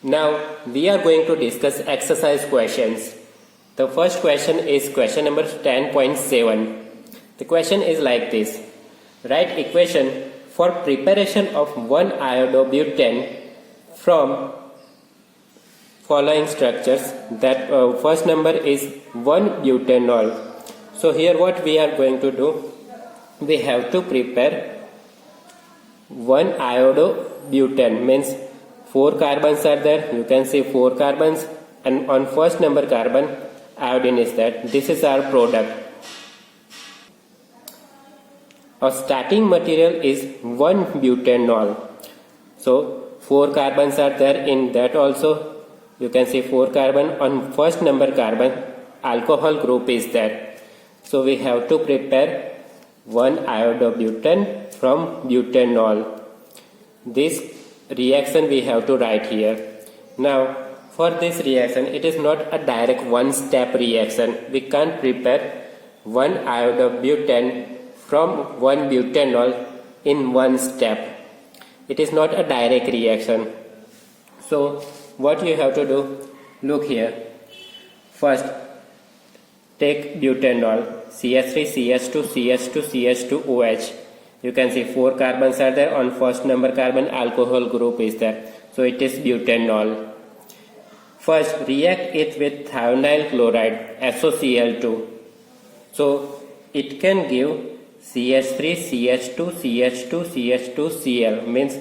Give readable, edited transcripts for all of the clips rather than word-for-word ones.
Now we are going to discuss exercise questions. The first question is question number 10.7. The question is like this. Write equation for preparation of 1 iodobutane from following structures. That first number is 1 butanol. So here what we are going to do, we have to prepare 1 iodobutane, means 4 carbons are there. You can see 4 carbons, and on first number carbon iodine is there. This is our product. Our starting material is 1 butanol. So 4 carbons are there in that also. You can see 4 carbon. On first number carbon alcohol group is there. So we have to prepare 1 iodobutane from butanol. This reaction we have to write here. Now for this reaction, it is not a direct one step reaction. We can't prepare 1 iodobutane from 1 butanol in one step. It is not a direct reaction. So what you have to do, look here. First take butanol, CH3, CH2, CH2, CH2, OH. You can see 4 carbons are there. On first number carbon alcohol group is there. So it is butanol. First react it with thionyl chloride, SOCl2. So it can give CH3, CH2, CH2, CH2, Cl, means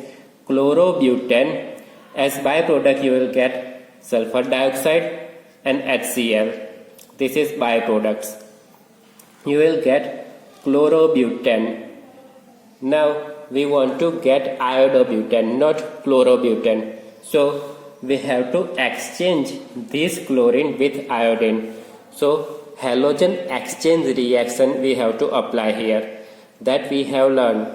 chlorobutane. As byproduct you will get sulfur dioxide and HCl. This is byproducts. You will get chlorobutane. Now we want to get iodobutane, not chlorobutane. So we have to exchange this chlorine with iodine. So halogen exchange reaction we have to apply here. That we have learned.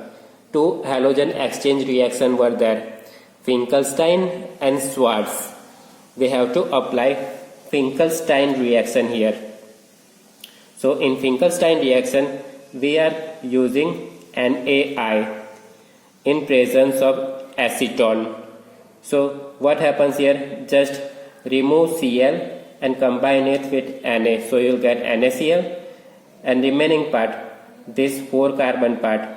2 halogen exchange reaction were there, Finkelstein and Schwarz. We have to apply Finkelstein reaction here. So in Finkelstein reaction we are using NaI in presence of acetone. So what happens here? Just remove Cl and combine it with Na. So you will get NaCl, and remaining part, this 4 carbon part,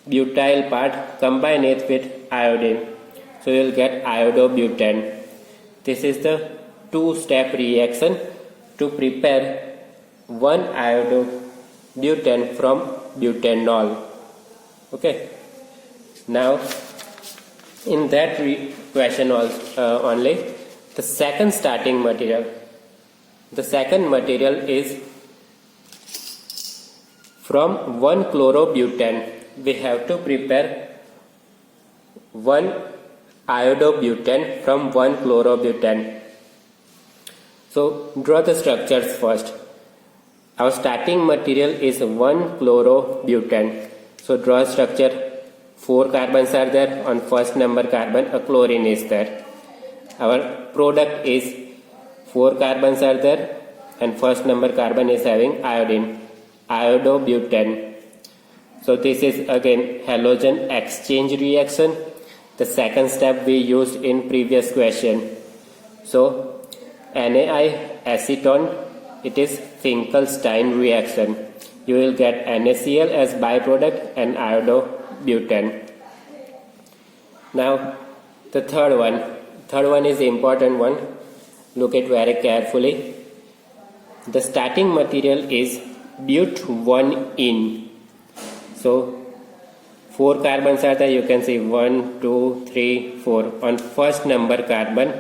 butyl part, combine it with iodine. So you will get iodobutane. This is the 2-step reaction to prepare 1 iodobutane from butanol. Okay. Now in that question only, the second starting material. The second material is from 1 chlorobutane. We have to prepare 1 iodobutane from 1 chlorobutane. So draw the structures first. Our starting material is 1 chlorobutane. So draw structure. 4 carbons are there. On first number carbon a chlorine is there. Our product is 4 carbons are there, and first number carbon is having iodine, iodobutane. So this is again halogen exchange reaction, the second step we used in previous question. So NaI acetone, it is Finkelstein reaction. You will get NaCl as byproduct and iodobutane. Now the third one is the important one. Look at very carefully. The starting material is but1ene. So 4 carbons are there. You can see 1, 2, 3, 4. On first number carbon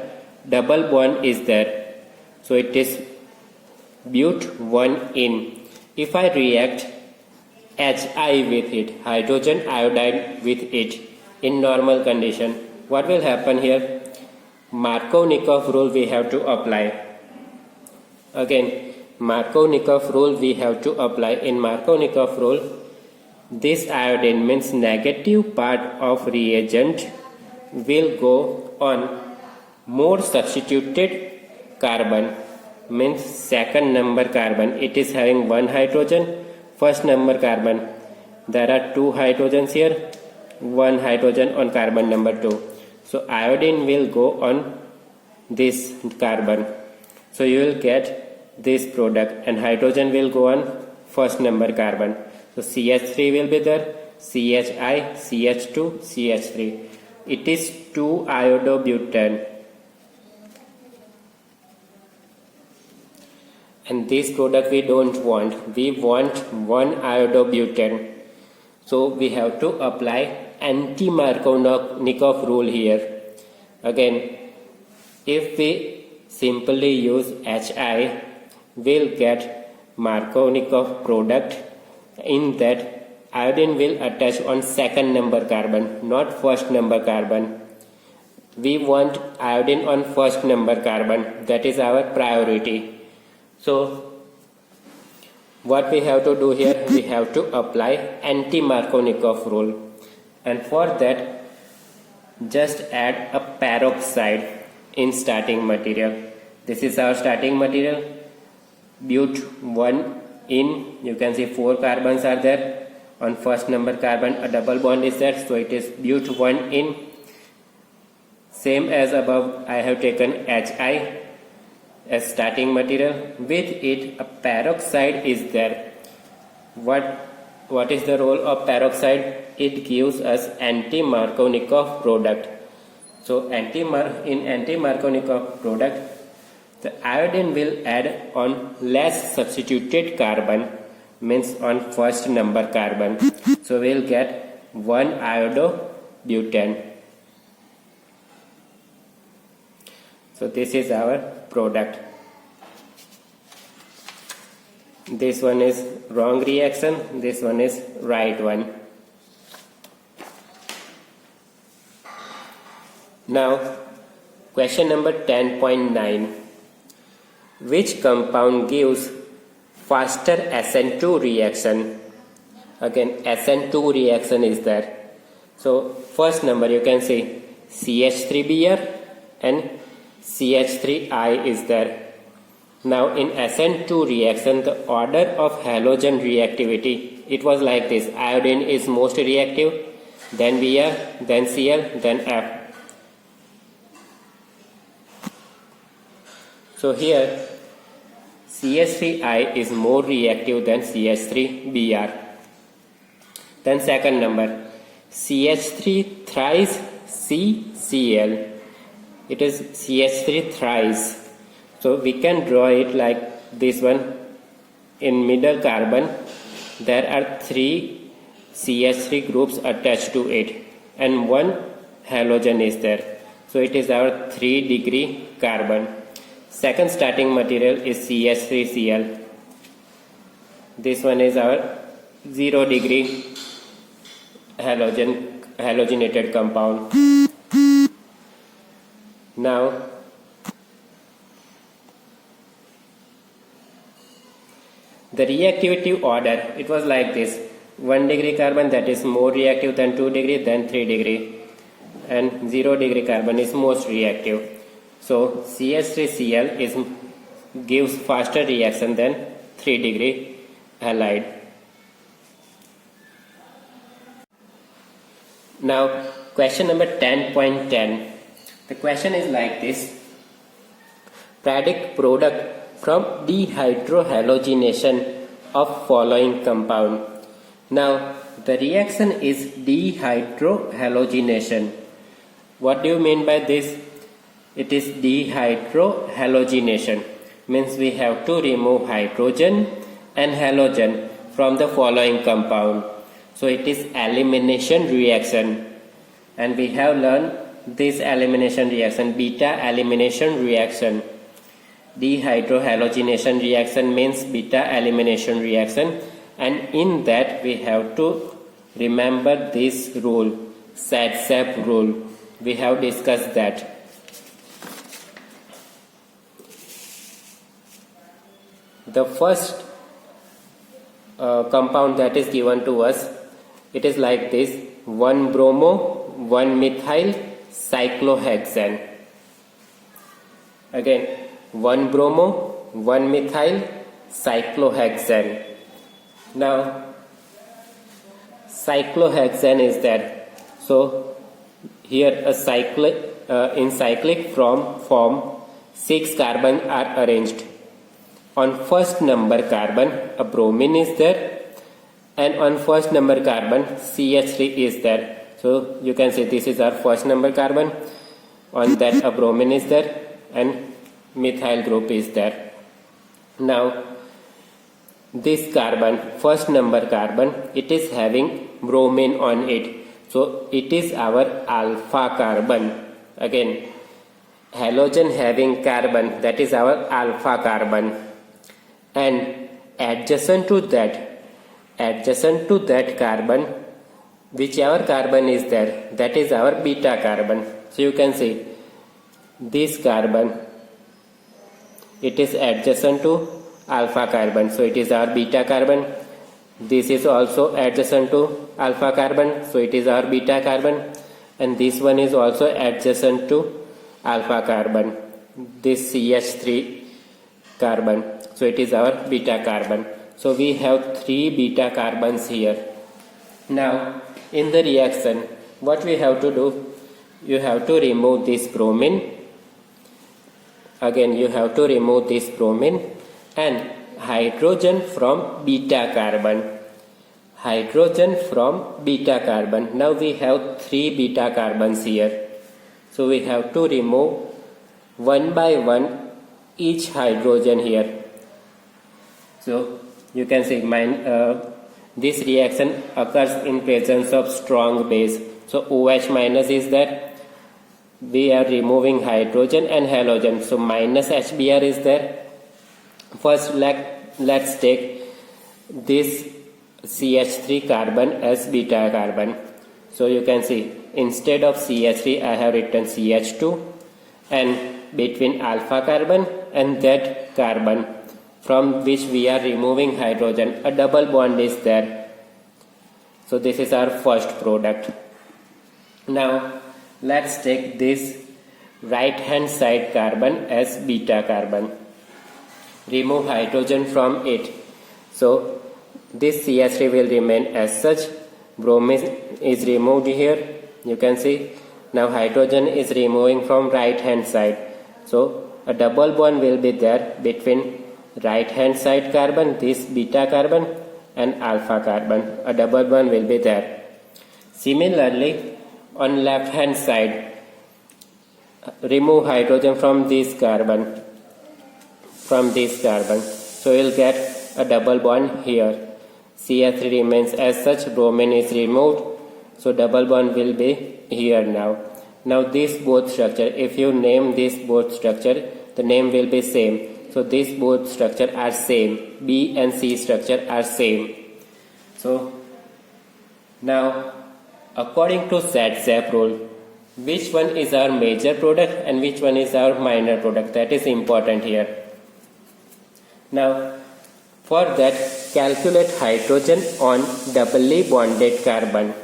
double bond is there. So it is but1ene. If I react Hi with it, hydrogen iodide with it in normal condition, what will happen here? Markovnikov rule we have to apply. Again, Markovnikov rule we have to apply. In Markovnikov rule, this iodine, means negative part of reagent, will go on more substituted carbon, means second number carbon. It is having 1 hydrogen. First number carbon, there are 2 hydrogens here, 1 hydrogen on carbon number 2. So iodine will go on this carbon. So you will get this product, and hydrogen will go on first number carbon. So CH3 will be there, CHI, CH2, CH3. It is 2-iodobutane. And this product we don't want. We want 1-iodobutane. So we have to apply anti-Markovnikov rule here. Again, if we simply use HI, we'll get Markovnikov product. In that, iodine will attach on second number carbon, not first number carbon. We want iodine on first number carbon. That is our priority. So what we have to do here, we have to apply anti-Markovnikov rule, and for that just add a peroxide in starting material. This is our starting material, but 1 in, you can see 4 carbons are there. On first number carbon a double bond is there, so it is but 1 in. Same as above, I have taken HI as starting material. With it a peroxide is there. What is the role of peroxide? It gives us anti-Markovnikov product. So in anti-Markovnikov product, the iodine will add on less substituted carbon, means on first number carbon. So we will get 1-iodobutane. So this is our product. This one is wrong reaction, this one is right one. Now question number 10.9. Which compound gives faster SN2 reaction? Again, SN2 reaction is there. So first number you can see CH3Br and CH3I is there. Now in SN2 reaction, the order of halogen reactivity, it was like this. Iodine is most reactive, then Br, then Cl, then F. So here CH3I is more reactive than CH3Br. Then second number CH3 thrice CCl. It is CH3 thrice. So we can draw it like this one. In middle carbon there are 3 CH3 groups attached to it and 1 halogen is there. So it is our 3 degree carbon. Second starting material is CH3Cl. This one is our 0 degree halogenated compound. Now the reactivity order, it was like this. 1 degree carbon, that is more reactive than 2 degree, then 3 degree, and 0 degree carbon is most reactive. So CH3Cl gives faster reaction than 3 degree halide. Now question number 10.10. The question is like this. Predict product from dehydrohalogenation of following compound. Now the reaction is dehydrohalogenation. What do you mean by this? It is dehydrohalogenation, means we have to remove hydrogen and halogen from the following compound. So it is elimination reaction, and we have learned this elimination reaction, beta elimination reaction. Dehydrohalogenation reaction means beta elimination reaction, and in that we have to remember this rule, SADSAP rule. We have discussed that. The first compound that is given to us, it is like this: 1 bromo, 1 methyl cyclohexane. Again, 1 bromo, 1 methyl cyclohexane. Now cyclohexane is there. So here a in cyclic form 6 carbon are arranged. On first number carbon a bromine is there, and on first number carbon CH3 is there. So you can say this is our first number carbon, on that a bromine is there and methyl group is there. Now this carbon, first number carbon, it is having bromine on it, so it is our alpha carbon. Again, halogen having carbon, that is our alpha carbon, and adjacent to that carbon, whichever carbon is there, that is our beta carbon. So you can see this carbon, it is adjacent to alpha carbon, so it is our beta carbon. This is also adjacent to alpha carbon, so it is our beta carbon, and this one is also adjacent to alpha carbon, this CH3 carbon, so it is our beta carbon. So we have 3 beta carbons here. Now in the reaction, what we have to do, you have to remove this bromine. Again, you have to remove this bromine and hydrogen from beta carbon. Hydrogen from beta carbon. Now we have 3 beta carbons here. So we have to remove one by one each hydrogen here. So you can see this reaction occurs in presence of strong base. So OH minus is there. We are removing hydrogen and halogen, so minus HBr is there. First let's take this CH3 carbon as beta carbon. So you can see instead of CH3 I have written CH2, and between alpha carbon and that carbon from which we are removing hydrogen, a double bond is there. So this is our first product. Now let's take this right hand side carbon as beta carbon. Remove hydrogen from it. So this CH3 will remain as such. Bromine is removed here. You can see now hydrogen is removing from right hand side. So a double bond will be there between right hand side carbon, this beta carbon, and alpha carbon. A double bond will be there. Similarly, on left hand side, remove hydrogen from this carbon, so you will get a double bond here. CH3 remains as such, bromine is removed, so double bond will be here now. Now this both structure, if you name this both structure, the name will be same. So these both structure are same, B and C structure are same. So now according to SAT-ZAP rule, which one is our major product and which one is our minor product, that is important here. Now for that, calculate hydrogen on doubly bonded carbon.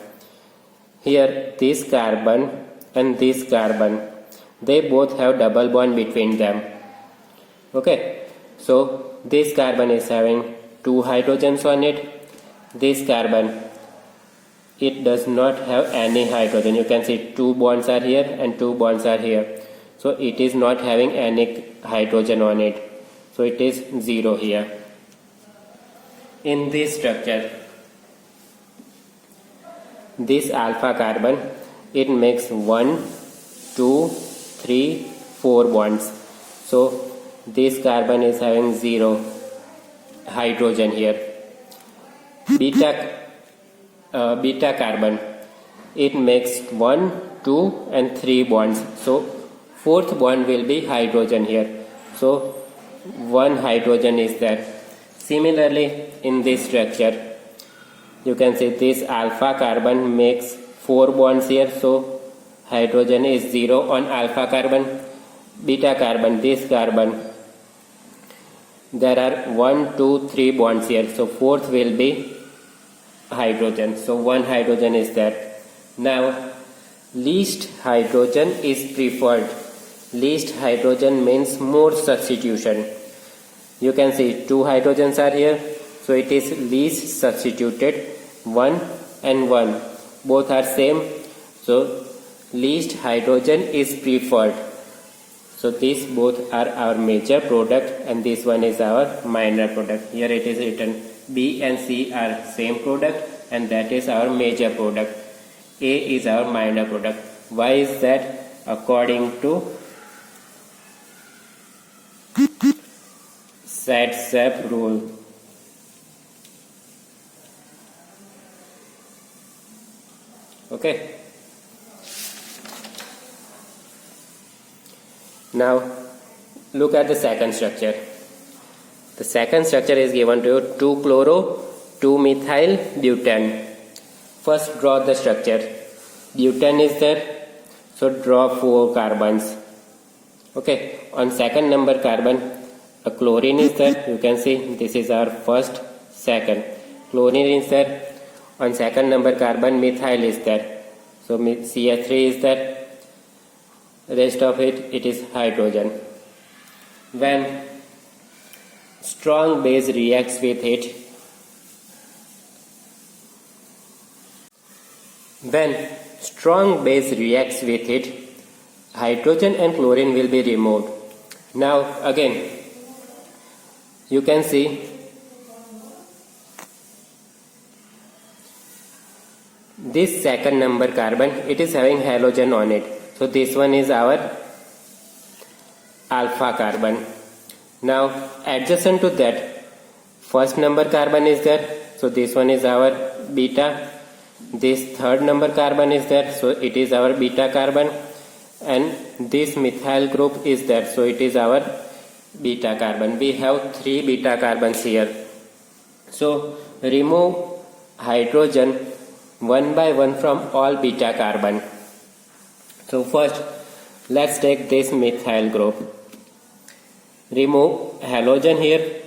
Here this carbon and this carbon, they both have double bond between them. Okay, so this carbon is having 2 hydrogens on it. This carbon, it does not have any hydrogen. You can see 2 bonds are here and 2 bonds are here. So it is not having any hydrogen on it. So it is 0 here. In this structure, this alpha carbon, it makes 1, 2, 3, 4 bonds. So this carbon is having 0 hydrogen here. Beta carbon, it makes 1, 2 and 3 bonds. So fourth bond will be hydrogen here. So 1 hydrogen is there. Similarly, in this structure, you can see this alpha carbon makes 4 bonds here. So hydrogen is 0 on alpha carbon. Beta carbon, this carbon, there are 1, 2, 3 bonds here. So fourth will be hydrogen. So 1 hydrogen is there. Now least hydrogen is preferred. Least hydrogen means more substitution. You can see 2 hydrogens are here. So it is least substituted, 1 and 1. Both are same. So least hydrogen is preferred. So these both are our major product and this one is our minor product. Here it is written B and C are same product and that is our major product. A is our minor product. Why is that? According to SAT-SAP rule. Okay. Now look at the second structure. The second structure is given to you 2-chloro, 2-methyl butane. First draw the structure. Butane is there, so draw 4 carbons. Okay, on second number carbon a chlorine is there. You can see this is our first, second. Chlorine is there. On second number carbon methyl is there. So CH3 is there. Rest of it is hydrogen. When strong base reacts with it, hydrogen and chlorine will be removed. Now again, you can see this second number carbon, it is having halogen on it. So this one is our alpha carbon. Now adjacent to that, first number carbon is there. So this one is our beta. This third number carbon is there. So it is our beta carbon. And this methyl group is there. So it is our beta carbon. We have 3 beta carbons here. So remove hydrogen one by one from all beta carbon. So first let's take this methyl group. Remove halogen here.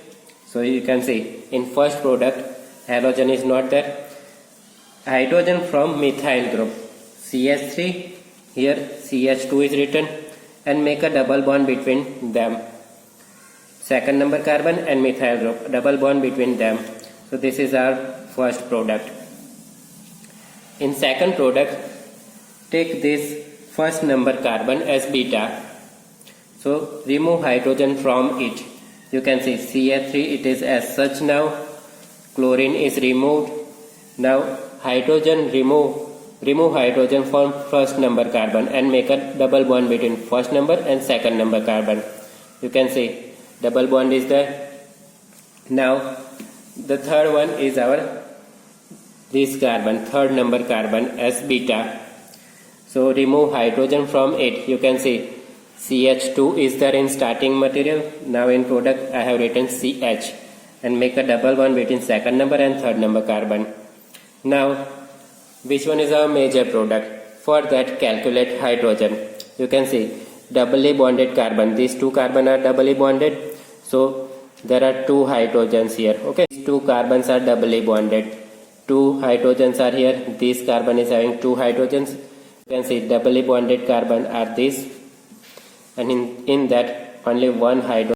So you can see in first product halogen is not there. Hydrogen from methyl group, CH3, here CH2 is written, and make a double bond between them. Second number carbon and methyl group, double bond between them. So this is our first product. In second product, take this first number carbon as beta. So remove hydrogen from it. You can see CH3 it is as such now. Chlorine is removed. Now hydrogen, remove hydrogen from first number carbon and make a double bond between first number and second number carbon. You can see double bond is there. Now the third one is our this carbon, third number carbon as beta. So remove hydrogen from it. You can see CH2 is there in starting material. Now in product I have written CH and make a double bond between second number and third number carbon. Now which one is our major product? For that calculate hydrogen. You can see doubly bonded carbon. These 2 carbon are doubly bonded. So there are 2 hydrogens here. Okay, these 2 carbons are doubly bonded. 2 hydrogens are here. This carbon is having 2 hydrogens. You can see doubly bonded carbon are these, and in that only 1 hydrogen